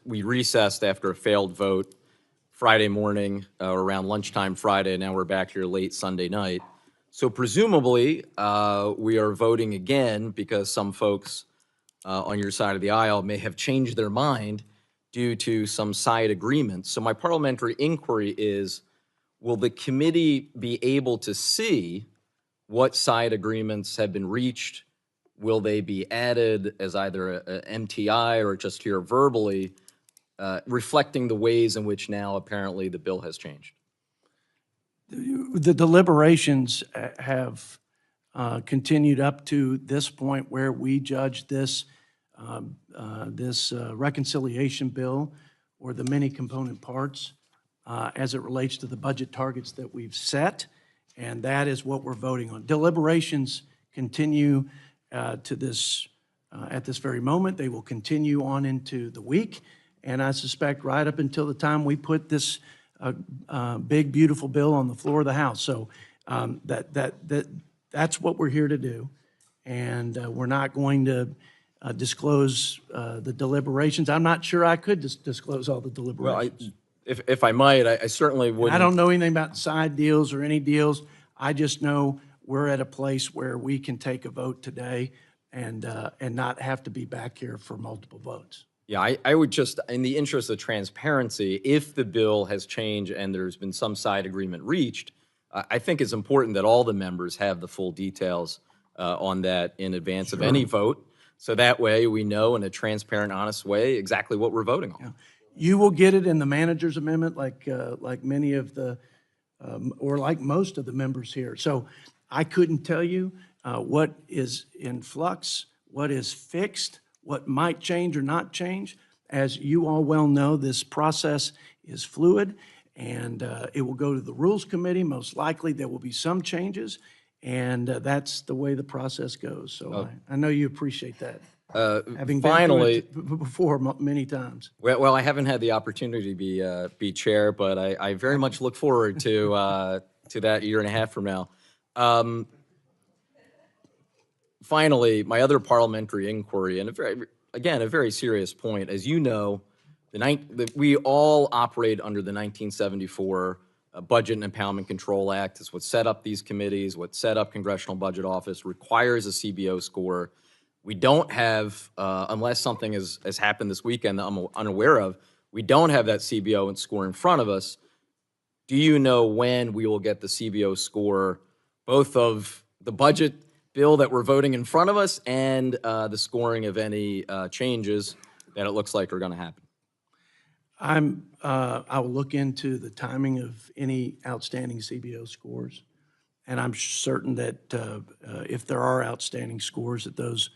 we recessed after a failed vote Friday morning, around lunchtime Friday. Now we're back here late Sunday night. So presumably, we are voting again because some folks on your side of the aisle may have changed their mind due to some side agreements. So my parliamentary inquiry is, will the committee be able to see what side agreements have been reached? Will they be added as either an MTI or just here verbally, reflecting the ways in which now apparently the bill has changed? The deliberations have continued up to this point where we judge this reconciliation bill or the many component parts as it relates to the budget targets that we've set, and that is what we're voting on. Deliberations continue to this at this very moment. They will continue on into the week, and I suspect right up until the time we put this big, beautiful bill on the floor of the House. So that's what we're here to do, and we're not going to disclose the deliberations. I'm not sure I could disclose all the deliberations. Well, if I might, I certainly wouldn't. I don't know anything about side deals or any deals. I just know we're at a place where we can take a vote today and not have to be back here for multiple votes. Yeah, I would just, in the interest of transparency, if the bill has changed and there's been some side agreement reached, I think it's important that all the members have the full details on that in advance of any vote. So that way we know in a transparent, honest way exactly what we're voting on. Yeah. You will get it in the manager's amendment like many of the, or like most of the members here. So I couldn't tell you what is in flux, what is fixed, what might change or not change. As you all well know, this process is fluid, and it will go to the Rules Committee. Most likely there will be some changes, and that's the way the process goes. So I know you appreciate that. Having finally, been through it before many times. Well, I haven't had the opportunity to be chair, but I very much look forward to that year and a half from now. Finally, my other parliamentary inquiry, and a very serious point. As you know, we all operate under the 1974 Budget and Impoundment Control Act. It's what set up these committees, what set up Congressional Budget Office, requires a CBO score. We don't have, unless something has happened this weekend that I'm unaware of, we don't have that CBO score in front of us. Do you know when we will get the CBO score, both of the budget bill that we're voting in front of us and the scoring of any changes that it looks like are going to happen? I will look into the timing of any outstanding CBO scores, and I'm certain that if there are outstanding scores, that those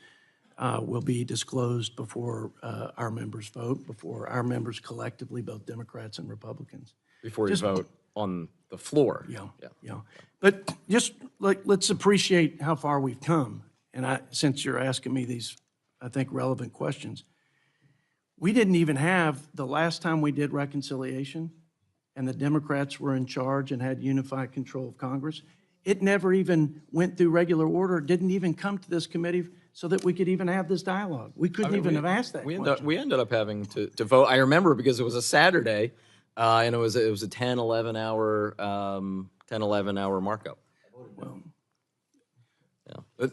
will be disclosed before our members vote, before our members collectively, both Democrats and Republicans. Before you vote on the floor. Yeah. But just let's appreciate how far we've come. And since you're asking me these, I think, relevant questions, we didn't even have, the last time we did reconciliation and the Democrats were in charge and had unified control of Congress, it never even went through regular order, didn't even come to this committee so that we could even have this dialogue. We couldn't even have asked that question. We ended up having to vote. I remember because it was a Saturday, and it was a 10, 11 hour markup. Well, yeah.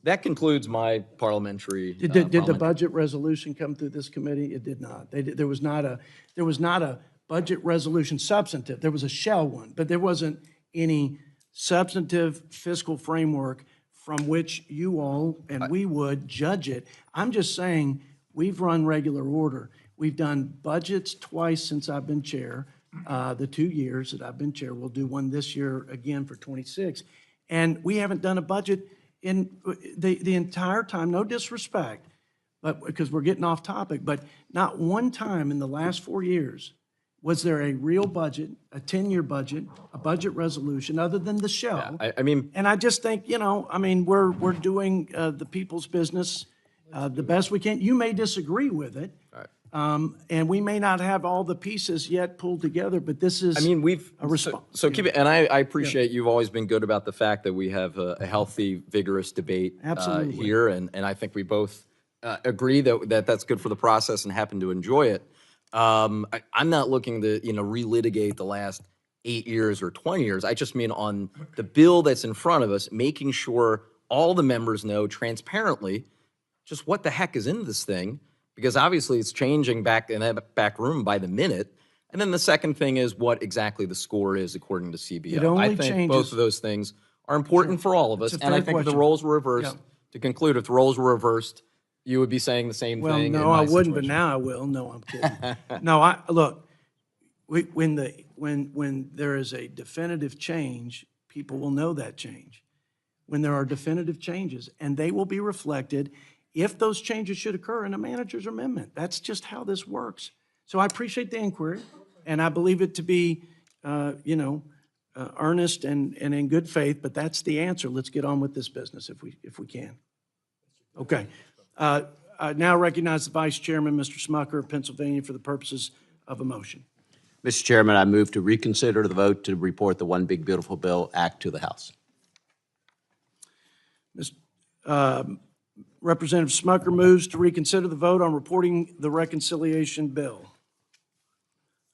That concludes my parliamentary. Did the budget resolution come through this committee? It did not. There was not a budget resolution substantive. There was a shell one, but there wasn't any substantive fiscal framework from which you all and we would judge it. I'm just saying we've run regular order. We've done budgets twice since I've been chair. The 2 years that I've been chair, we'll do one this year again for 26. And we haven't done a budget in the entire time, no disrespect, but because we're getting off topic, but not one time in the last 4 years was there a real budget, a 10-year budget, a budget resolution, other than the shell. Yeah, I mean, and I just think, we're doing the people's business the best we can. You may disagree with it, right. And we may not have all the pieces yet pulled together, but this is a response. So keep it, and I appreciate you've always been good about the fact that we have a healthy, vigorous debate here, and I think we both agree that's good for the process and happen to enjoy it. I'm not looking to, relitigate the last 8 years or 20 years. I just mean on the bill that's in front of us, making sure all the members know transparently just what the heck is in this thing, because obviously it's changing back in that back room by the minute. And then the second thing is what exactly the score is according to CBO. It only I think both changes- of those things are important for all of us. It's a And I fair think if the question. roles were reversed, Yeah. to conclude, if the roles were reversed, you would be saying the same Well, thing. no, in my I wouldn't, but situation. now I will. No, I'm kidding. No, look, when there is a definitive change, people will know that change. When there are definitive changes, and they will be reflected if those changes should occur in a manager's amendment. That's just how this works. So I appreciate the inquiry, and I believe it to be, earnest and in good faith, but that's the answer. Let's get on with this business if we can. Okay. I now recognize the Vice Chairman, Mr. Smucker of Pennsylvania, for the purposes of a motion. Mr. Chairman, I move to reconsider the vote to report the One Big Beautiful Bill Act to the House. Representative Smucker moves to reconsider the vote on reporting the reconciliation bill.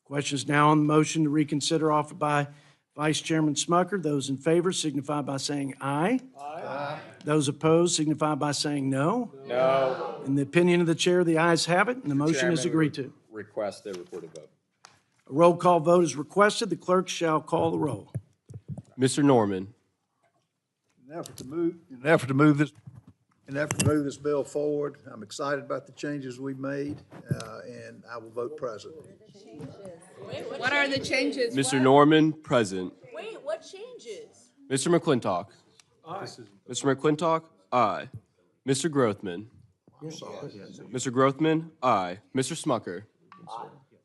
Question is now on the motion to reconsider offered by Vice Chairman Smucker. Those in favor signify by saying aye. Aye. Those opposed signify by saying no. No. In the opinion of the chair, the ayes have it, and the motion is agreed to. Request a recorded vote. A roll call vote is requested. The clerk shall call the roll. Mr. Norman. In an effort to move this bill forward, I'm excited about the changes we've made, and I will vote present. What are the changes? Mr. Norman, present. Wait, what changes? Mr. McClintock. Aye. Mr. McClintock, aye. Mr. Grothman. Mr. Grothman, aye. Mr. Smucker.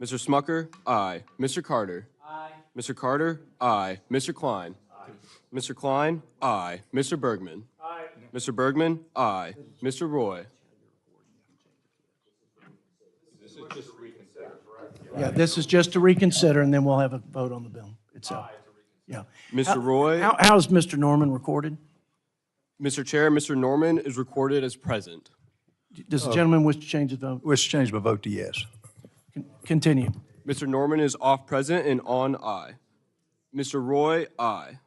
Mr. Smucker, aye. Mr. Carter. Aye. Mr. Carter, aye. Mr. Klein. Mr. Klein, aye. Mr. Bergman. Aye. Mr. Bergman, aye. Mr. Roy. Yeah, this is just to reconsider, and then we'll have a vote on the bill itself. Yeah. Mr. Roy. How is Mr. Norman recorded? Mr. Chair, Mr. Norman is recorded as present. Does the gentleman wish to change his vote? Wish to change my vote to yes. Continue. Mr. Norman is off present and on aye. Mr. Roy, aye.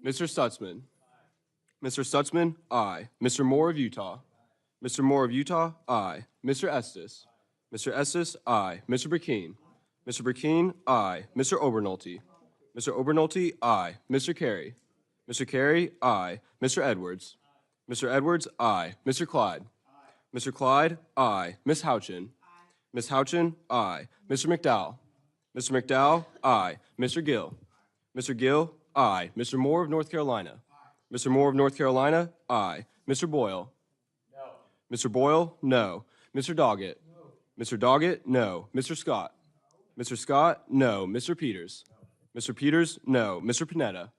Mr. Stutzman. Mr. Stutzman, aye. Mr. Moore of Utah. Mr. Moore of Utah, aye. Mr. Estes. Mr. Estes, aye. Mr. Burkeen. Mr. Burkeen, aye. Mr. Obernolte. Mr. Obernolte, aye. Mr. Carey. Mr. Carey, aye. Mr. Edwards. Mr. Edwards, aye. Mr. Clyde. Mr. Clyde, aye. Ms. Houchin. Ms. Houchin, aye. Mr. McDowell. Mr. McDowell, aye. Mr. Gill. Mr. Gill, aye. Mr. Moore of North Carolina. Mr. Moore of North Carolina, aye. Mr. Boyle. No. Mr. Boyle, no. Mr. Doggett. No. Mr. Doggett, no. Mr. Scott. Mr. Scott, no. Mr. Peters. Mr. Peters, no. Mr. Panetta.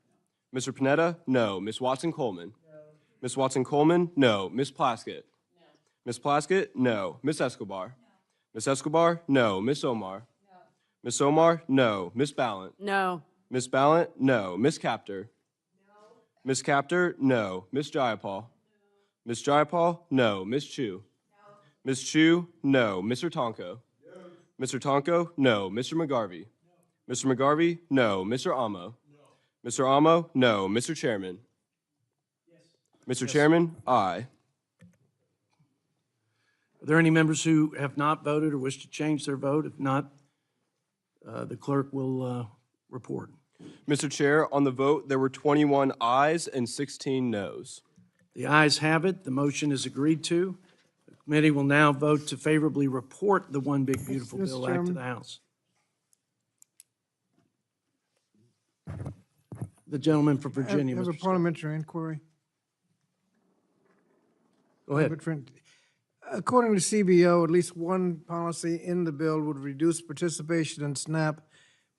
Mr. Panetta, no. Ms. Watson-Coleman. No. Ms. Watson-Coleman, no. Ms. Plaskett. No. Ms. Plaskett, no. Ms. Escobar. No. Ms. Escobar, no. Ms. Omar. No. Ms. Omar, no. Ms. Ballant. No. Ms. Ballant, no. Ms. Captor. No. Ms. Captor, no. Ms. Jayapal. No. Ms. Jayapal, no. Ms. Chu. No. Ms. Chu, no. Mr. Tonko. No. Mr. Tonko, no. Mr. McGarvey. No. Mr. McGarvey, no. Mr. Amo. No. Mr. Amo, no. Mr. Chairman. Yes. Mr. Yes. Chairman, aye. Are there any members who have not voted or wish to change their vote? If not, the clerk will report. Mr. Chair, on the vote, there were 21 ayes and 16 noes. The ayes have it. The motion is agreed to. The committee will now vote to favorably report the One Big Beautiful Mr. Bill Act to Chairman. the House. The gentleman from Virginia, I have a Mr. Scott. parliamentary inquiry. Go ahead. According to CBO, at least one policy in the bill would reduce participation in SNAP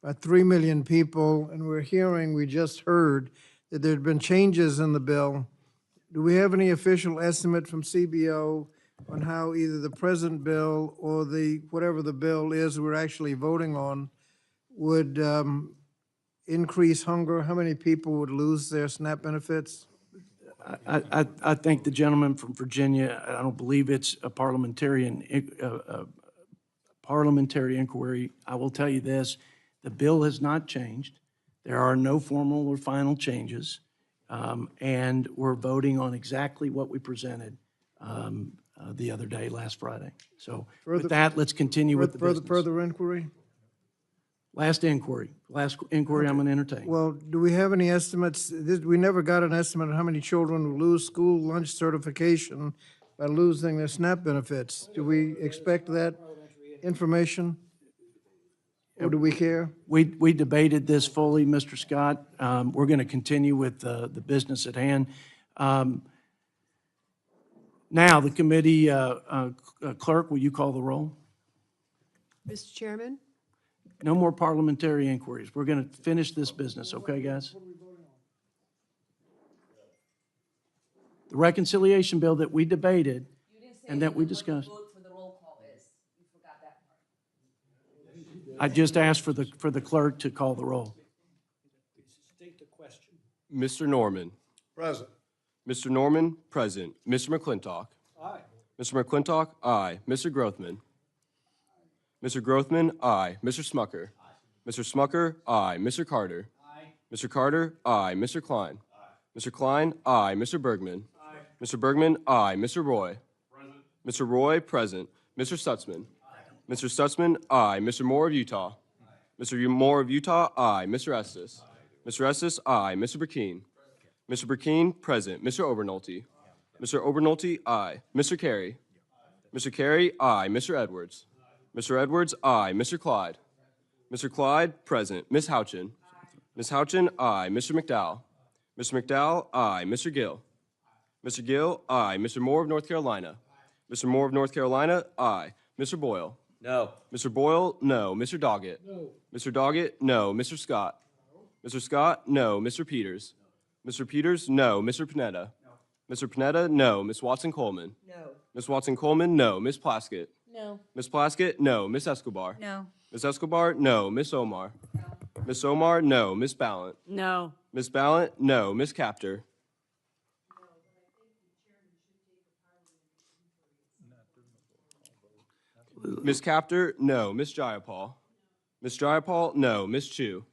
by 3 million people, and we just heard that there had been changes in the bill. Do we have any official estimate from CBO on how either the present bill or whatever the bill is we're actually voting on would increase hunger? How many people would lose their SNAP benefits? I think the gentleman from Virginia, I don't believe it's a parliamentary inquiry. I will tell you this, the bill has not changed. There are no formal or final changes. And we're voting on exactly what we presented the other day, last Friday. So with that, let's continue with the business. Further inquiry? Last inquiry I'm going to entertain. Well, do we have any estimates? We never got an estimate of how many children will lose school lunch certification by losing their SNAP benefits. Do we expect that information? Or do we care? We debated this fully, Mr. Scott. We're going to continue with the business at hand. Now, the committee clerk, will you call the roll? Mr. Chairman? No more parliamentary inquiries. We're going to finish this business, okay, guys? The reconciliation bill that we debated and that we discussed. I just asked for the clerk to call the roll. Mr. Norman. Present. Mr. Norman, present. Mr. McClintock. Aye. Mr. McClintock, aye. Mr. Grothman. Mr. Grothman, aye. Mr. Smucker. Mr. Smucker, aye. Mr. Carter. Mr. Carter, aye. Mr. Klein. Mr. Klein, aye. Mr. Bergman. Mr. Bergman, aye. Mr. Roy. Mr. Roy, present. Mr. Stutzman. Mr. Stutzman, aye. Mr. Moore of Utah. Mr. Moore of Utah, aye. Mr. Estes. Mr. Estes, aye. Mr. Burkeen. Mr. Burkeen, present. Mr. Obernolte. Mr. Obernolte, aye. Mr. Carey. Mr. Carey, aye. Mr. Edwards. Mr. Edwards, aye. Mr. Clyde. Mr. Clyde, present. Ms. Houchin. Ms. Houchin, aye. Mr. McDowell. Mr. McDowell, aye. Mr. Gill. Mr. Gill, aye. Mr. Moore of North Carolina. Mr. Moore of North Carolina, aye. Mr. Boyle. No. Mr. Boyle, no. Mr. Doggett. No. Mr. Doggett, no. Mr. Scott. No. Mr. Scott, no. Mr. Peters. No. Mr. Peters, no. Mr. Panetta. No. Mr. Panetta, no. Ms. Watson-Coleman. No. Ms. Watson-Coleman, no. Ms. Plaskett. No. Ms. Plaskett, no. Ms. Escobar. No. Ms. Escobar, no. Ms. Omar. No. Ms. Omar, no. Ms. Ballant. No. Ms. Ballant, no. Ms. Captor. Ms. Captor, no. Ms. Jayapal. Ms. Jayapal, no. Ms. Chu.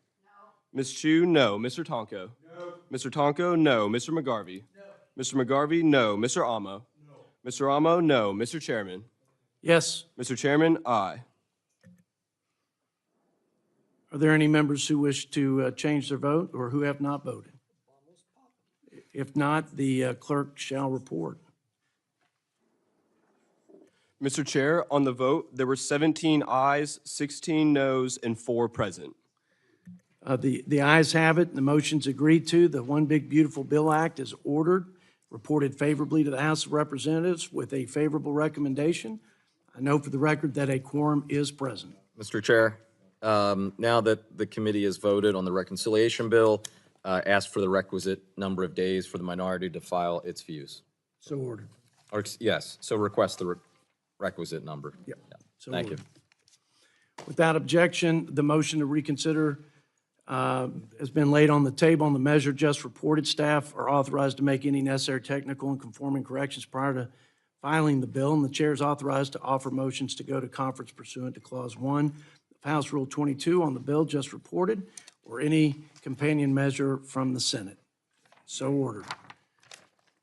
Ms. Chu, no. Mr. Tonko. No. Mr. Tonko, no. Mr. McGarvey. No. Mr. McGarvey, no. Mr. Amo. No. Mr. Amo, no. Mr. Chairman. Yes. Mr. Chairman, aye. Are there any members who wish to change their vote or who have not voted? If not, the clerk shall report. Mr. Chair, on the vote, there were 17 ayes, 16 noes, and 4 present. The ayes have it, the motion's agreed to. The One Big Beautiful Bill Act is ordered, reported favorably to the House of Representatives with a favorable recommendation. I know for the record that a quorum is present. Mr. Chair, now that the committee has voted on the reconciliation bill, ask for the requisite number of days for the minority to file its views. So ordered. Or, yes, so request the requisite number. Yep. Yeah. So Thank you. ordered. Without objection, the motion to reconsider has been laid on the table on the measure just reported. Staff are authorized to make any necessary technical and conforming corrections prior to filing the bill, and the chair is authorized to offer motions to go to conference pursuant to Clause 1 of House Rule 22 on the bill just reported, or any companion measure from the Senate. So ordered.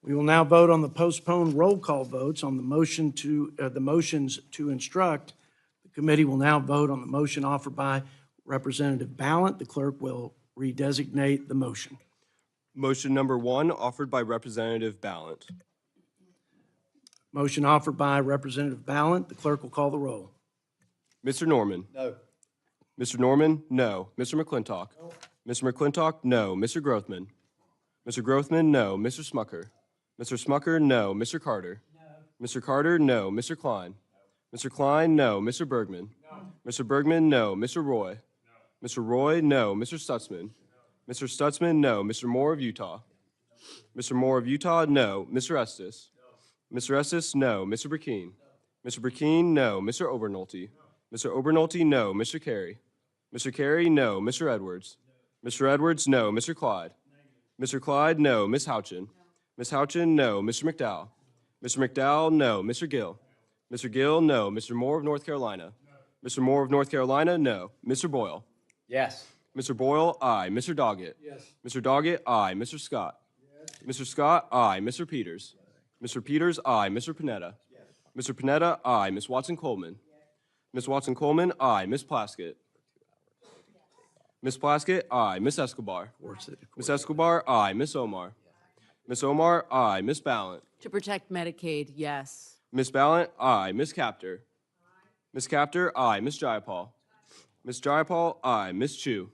We will now vote on the postponed roll call votes on the motion to, the motions to instruct. The committee will now vote on the motion offered by Representative Ballant. The clerk will redesignate the motion. Motion number 1, offered by Representative Ballant. Motion offered by Representative Ballant. The clerk will call the roll. Mr. Norman. No. Mr. Norman, no. Mr. McClintock. No. Mr. McClintock, no. Mr. Grothman. Mr. Grothman, no. Mr. Smucker. Mr. Smucker, no. Mr. Carter. No. Mr. Carter, no. Mr. Klein. No. Mr. Klein, no. Mr. Bergman. No. Mr. Bergman, no. Mr. Roy. No. Mr. Roy, no. Mr. Stutzman. No. Mr. Stutzman, no. Mr. Moore of Utah. No. Mr. Moore of Utah, no. Mr. Estes. No. Mr. Estes, no. Mr. Burkeen. No. Mr. Burkeen, no. Mr. Obernolte. No. Mr. Obernolte, no. Mr. Carey. Mr. Carey, no. Mr. Edwards. No. Mr. Edwards, no. Mr. Clyde. Mr. Clyde, no. Ms. Houchin. Ms. Houchin, no. Mr. McDowell? Mr. McDowell, no. Mr. Gill? Mr. Gill, no. Mr. Moore of North Carolina? Mr. Moore of North Carolina, no. Mr. Boyle? Yes. Mr. Boyle, aye. Mr. Doggett? Yes. Mr. Doggett, aye. Mr. Scott? Yes. Mr. Scott, aye. Mr. Peters? Mr. Peters, aye. Mr. Panetta? Yes. Mr. Panetta, aye. Ms. Watson-Coleman? Ms. Watson-Coleman, aye. Ms. Plaskett? Ms. Plaskett, aye. Ms. Escobar? Ms. Escobar, aye. Ms. Omar? Ms. Omar, aye. Ms. Ballant? To protect Medicaid, yes. Ms. Ballant, aye. Ms. Capter? Ms. Capter, aye. Ms. Jayapal? Ms. Jayapal, aye. Ms. Chu?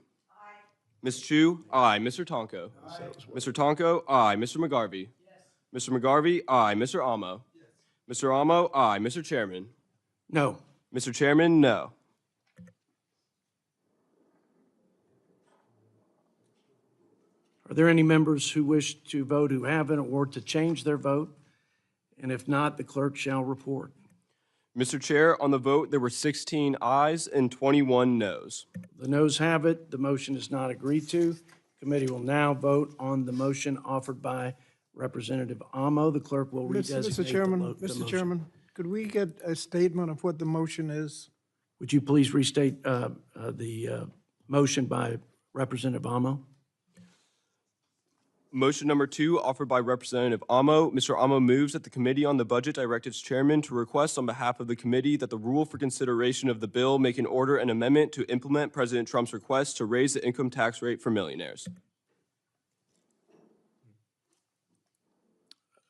Ms. Chu, aye. Mr. Tonko? Mr. Tonko, aye. Mr. McGarvey? Mr. McGarvey, aye. Mr. Amo? Mr. Amo, aye. Mr. Chairman? No. Mr. Chairman, no. Are there any members who wish to vote who haven't or to change their vote? And if not, the clerk shall report. Mr. Chair, on the vote, there were 16 ayes and 21 noes. The noes have it. The motion is not agreed to. Committee will now vote on the motion offered by Representative Amo. The clerk will redesignate Mr. Chairman, the Mr. motion. Chairman, could we get a statement of what the motion is? Would you please restate the motion by Representative Amo? Motion number 2, offered by Representative Amo. Mr. Amo moves that the Committee on the Budget direct its chairman to request on behalf of the committee that the rule for consideration of the bill make an order an amendment to implement President Trump's request to raise the income tax rate for millionaires.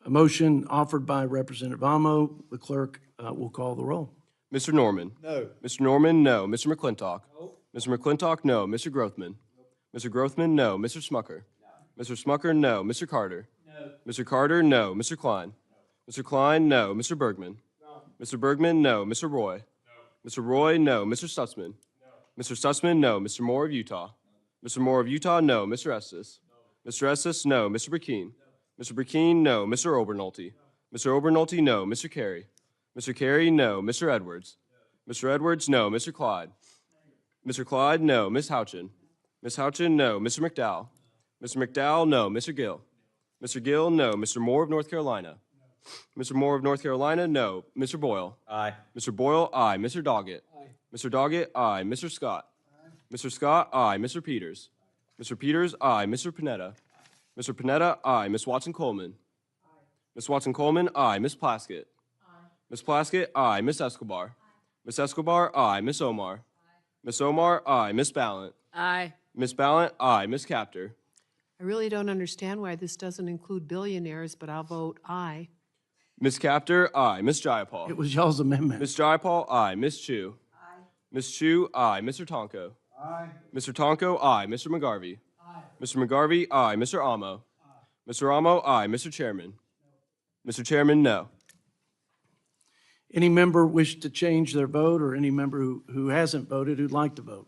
A motion offered by Representative Amo. The clerk will call the roll. Mr. Norman? No. Mr. Norman, no. Mr. McClintock? No. Mr. McClintock, no. Mr. Grothman? No. Mr. Grothman, no. Mr. Smucker? Mr. Smucker, no. Mr. Carter? No. Mr. Carter, no. Mr. Klein? No. Mr. Klein, no. Mr. Bergman? No. Mr. Bergman, no. Mr. Roy? No. Mr. Roy, no. Mr. Stutzman? No. Mr. Stutzman, no. Mr. Moore of Utah? No. Mr. Moore of Utah, no. Mr. Estes? No. Mr. Estes, no. Mr. Burkeen? No. Mr. Burkeen, no. Mr. Obernolte? No. Mr. Obernolte, no. Mr. Carey? Mr. Carey, no. Mr. Edwards? No. Mr. Edwards, no. Mr. Clyde? Mr. Clyde, no. Ms. Houchin? Ms. Houchin, no. Mr. McDowell? Mr. McDowell, no. Mr. Gill? Mr. Gill, no. Mr. Moore of North Carolina? Mr. Moore of North Carolina, no. Mr. Boyle? Aye. Mr. Boyle, aye. Mr. Doggett? Aye. Mr. Doggett, aye. Mr. Scott? Aye. Mr. Scott, aye. Mr. Peters? Mr. Peters, aye. Mr. Panetta? Mr. Panetta, aye. Ms. Watson-Coleman? Aye. Ms. Watson-Coleman, aye. Ms. Plaskett? Aye. Ms. Plaskett, aye. Ms. Escobar? Aye. Ms. Escobar, aye. Ms. Omar? Aye. Ms. Omar, aye. Ms. Ballant? Aye. Ms. Ballant, aye. Ms. Capter? I really don't understand why this doesn't include billionaires, but I'll vote aye. Ms. Capter, aye. Ms. Jayapal? It was y'all's amendment. Ms. Jayapal, aye. Ms. Chu? Aye. Ms. Chu, aye. Mr. Tonko? Aye. Mr. Tonko, aye. Mr. McGarvey? Aye. Mr. McGarvey, aye. Mr. Amo? Aye. Mr. Amo, aye. Mr. Chairman? No. Mr. Chairman, no. Any member wish to change their vote, or any member who hasn't voted who'd like to vote?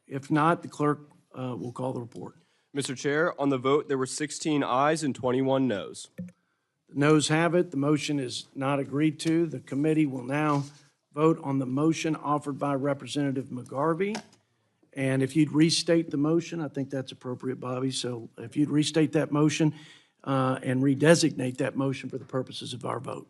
If not, the clerk will call the report. Mr. Chair, on the vote, there were 16 ayes and 21 noes. The noes have it. The motion is not agreed to. The committee will now vote on the motion offered by Representative McGarvey. And if you'd restate the motion, I think that's appropriate, Bobby. So if you'd restate that motion and redesignate that motion for the purposes of our vote.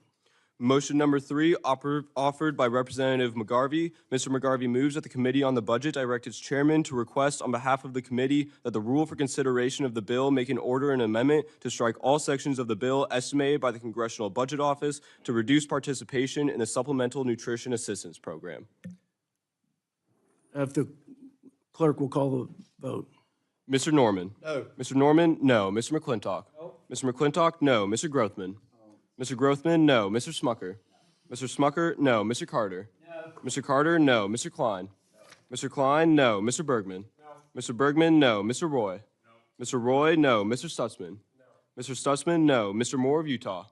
Motion number 3, offered by Representative McGarvey. Mr. McGarvey moves that the Committee on the Budget direct its chairman to request on behalf of the committee that the rule for consideration of the bill make an order an amendment to strike all sections of the bill estimated by the Congressional Budget Office to reduce participation in the Supplemental Nutrition Assistance Program. If the clerk will call the vote. Mr. Norman? No. Mr. Norman? No. Mr. McClintock? No. Mr. McClintock? No. Mr. Grothman? Mr. Grothman, no. Mr. Smucker? No. Mr. Smucker, no. Mr. Carter? No. Mr. Carter, no. Mr. Klein? No. Mr. Klein, no. Mr. Bergman? No. Mr. Bergman, no. Mr. Roy? No. Mr. Roy, no. Mr. Stutzman? No. Mr. Stutzman, no. Mr. Moore of Utah?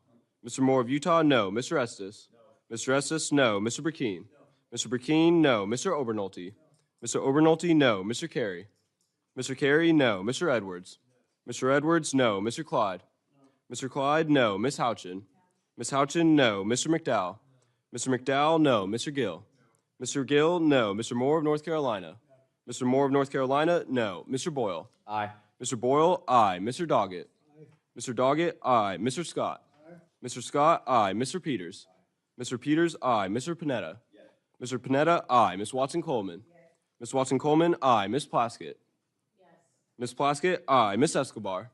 No. Mr. Moore of Utah, no. Mr. Estes? No. Mr. Estes, no. Mr. Burkeen? No. Mr. Burkeen, no. Mr. Obernolte? No. Mr. Obernolte, no. Mr. Carey? Mr. Carey, no. Mr. Edwards? No. Mr. Edwards, no. Mr. Clyde? No. Mr. Clyde, no. Ms. Houchin? Ms. Houchin, no. Mr. McDowell? Mr. McDowell, no. Mr. Gill? Mr. Gill, no. Mr. Moore of North Carolina? Mr. Moore of North Carolina, no. Mr. Boyle? Aye. Mr. Boyle, aye. Mr. Doggett? Mr. Doggett, aye. Mr. Scott? Mr. Scott, aye. Mr. Peters? Mr. Peters, aye. Mr. Panetta? Mr. Panetta, aye. Ms. Watson-Coleman? Ms. Watson-Coleman, aye. Ms. Plaskett? Ms. Plaskett, aye. Ms. Escobar?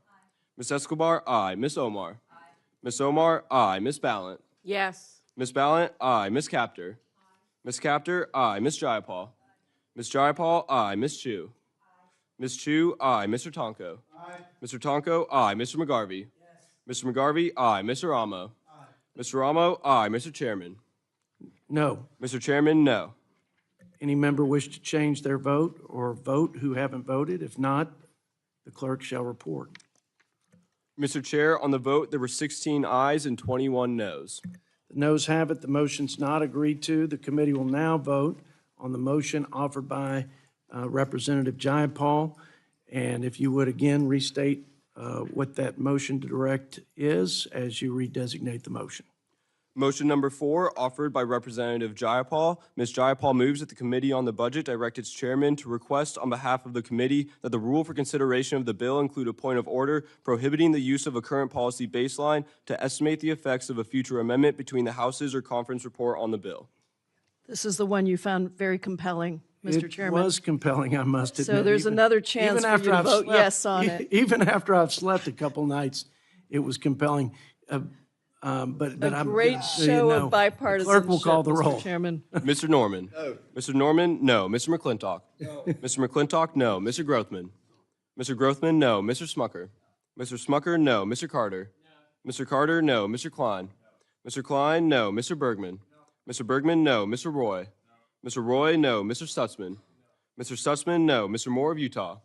Ms. Escobar, aye. Ms. Omar? Ms. Omar, aye. Ms. Ballant? Yes. Ms. Ballant, aye. Ms. Capter? Ms. Capter, aye. Ms. Jayapal? Ms. Jayapal, aye. Ms. Chu? Ms. Chu, aye. Mr. Tonko? Mr. Tonko, aye. Mr. McGarvey? Mr. McGarvey, aye. Mr. Ramo? Mr. Ramo, aye. Mr. Chairman? No. Mr. Chairman, no. Any member wish to change their vote or vote who haven't voted? If not, the clerk shall report. Mr. Chair, on the vote, there were 16 ayes and 21 noes. The noes have it, the motion's not agreed to. The committee will now vote on the motion offered by Representative Jayapal. And if you would again restate what that motion to direct is as you redesignate the motion. Motion number 4, offered by Representative Jayapal. Ms. Jayapal moves that the Committee on the Budget direct its chairman to request on behalf of the committee that the rule for consideration of the bill include a point of order prohibiting the use of a current policy baseline to estimate the effects of a future amendment between the Houses or conference report on the bill. This is the one you found very compelling, Mr. Chairman. It was compelling, I must admit. So there's another chance even for after you to I've vote slept- yes on it. Even after I've slept a couple nights, it was compelling. But A I'm. great show of bipartisanship, The clerk will call the roll. Mr. Chairman. Mr. Norman? No. Mr. Norman? No. Mr. McClintock? No. Mr. McClintock? No. Mr. Grothman? Mr. Grothman? No. Mr. Smucker? Mr. Smucker? No. Mr. Carter? Mr. Carter? No. Mr. Klein? Mr. Klein? No. Mr. Bergman? Mr. Bergman? No. Mr. Roy? Mr. Roy? No. Mr. Stutzman? Mr. Stutzman? No. Mr. Moore of Utah?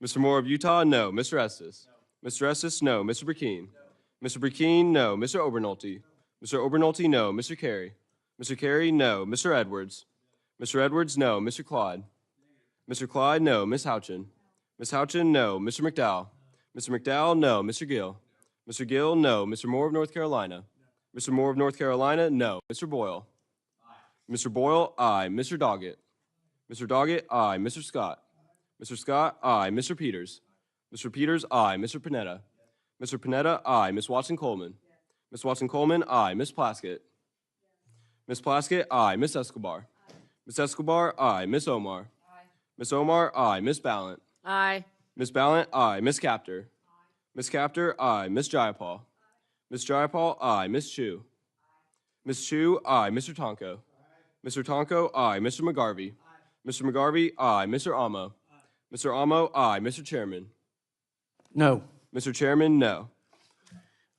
Mr. Moore of Utah? No. Mr. Estes? Mr. Estes? No. Mr. Burkeen? Mr. Burkeen? No. Mr. Obernolte? Mr. Obernolte? No. Mr. Carey? Mr. Carey? No. Mr. Edwards? Mr. Edwards? No. Mr. Clyde? Mr. Clyde? No. Ms. Houchin? Ms. Houchin? No. Mr. McDowell? Mr. McDowell? No. Mr. Gill? Mr. Gill? No. Mr. Moore of North Carolina? Mr. Moore of North Carolina? No. Mr. Boyle? Mr. Boyle? Aye. Mr. Doggett? Mr. Doggett? Aye. Mr. Scott? Mr. Scott? Aye. Mr. Peters? Mr. Peters? Aye. Mr. Panetta? Mr. Panetta? Aye. Ms. Watson-Coleman? Ms. Watson-Coleman? Aye. Ms. Plaskett? Ms. Plaskett? Aye. Ms. Escobar? Ms. Escobar? Aye. Ms. Omar? Ms. Omar? Aye. Ms. Ballant? Aye. Ms. Ballant? Aye. Ms. Capter? Ms. Capter? Aye. Ms. Jayapal? Ms. Jayapal? Aye. Ms. Chu? Ms. Chu? Aye. Mr. Tonko? Mr. Tonko? Aye. Mr. McGarvey? Mr. McGarvey? Aye. Mr. Amo? Mr. Amo? Aye. Mr. Chairman? No. Mr. Chairman, no.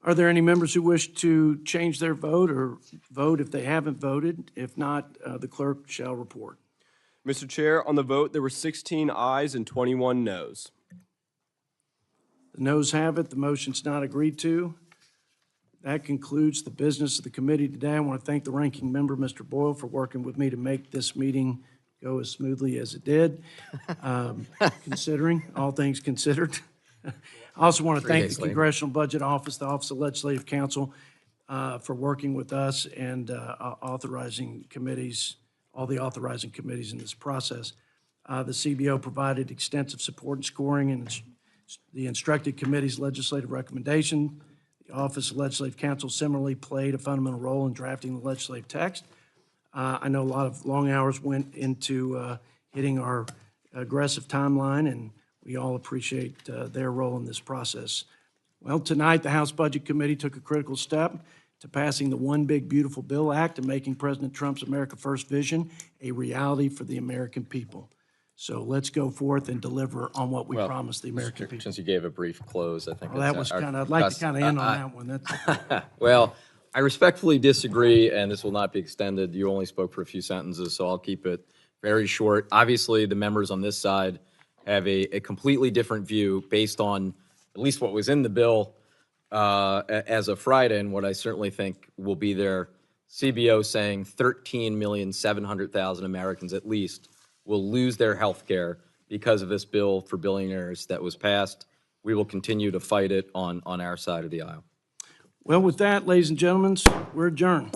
Are there any members who wish to change their vote or vote if they haven't voted? If not, the clerk shall report. Mr. Chair, on the vote, there were 16 ayes and 21 noes. The noes have it, the motion's not agreed to. That concludes the business of the committee today. I want to thank the ranking member, Mr. Boyle, for working with me to make this meeting go as smoothly as it did, considering, all things considered. I also want to thank the Congressional Budget Office, the Office of Legislative Counsel, for working with us and authorizing committees, all the authorizing committees in this process. The CBO provided extensive support in scoring and the instructed committee's legislative recommendation. The Office of Legislative Counsel similarly played a fundamental role in drafting the legislative text. I know a lot of long hours went into hitting our aggressive timeline, and we all appreciate their role in this process. Well, tonight, the House Budget Committee took a critical step to passing the One Big Beautiful Bill Act and making President Trump's America First vision a reality for the American people. So let's go forth and deliver on what we promised the American people. Since you gave a brief close, I think. Well, that was kind of, I'd like to kind of end on that one. That's, Well, I respectfully disagree, and this will not be extended. You only spoke for a few sentences, so I'll keep it very short. Obviously, the members on this side have a completely different view based on at least what was in the bill as of Friday, and what I certainly think will be their CBO saying 13,700,000 Americans at least will lose their health care because of this bill for billionaires that was passed. We will continue to fight it on our side of the aisle. well, with that, ladies and gentlemen, we're adjourned.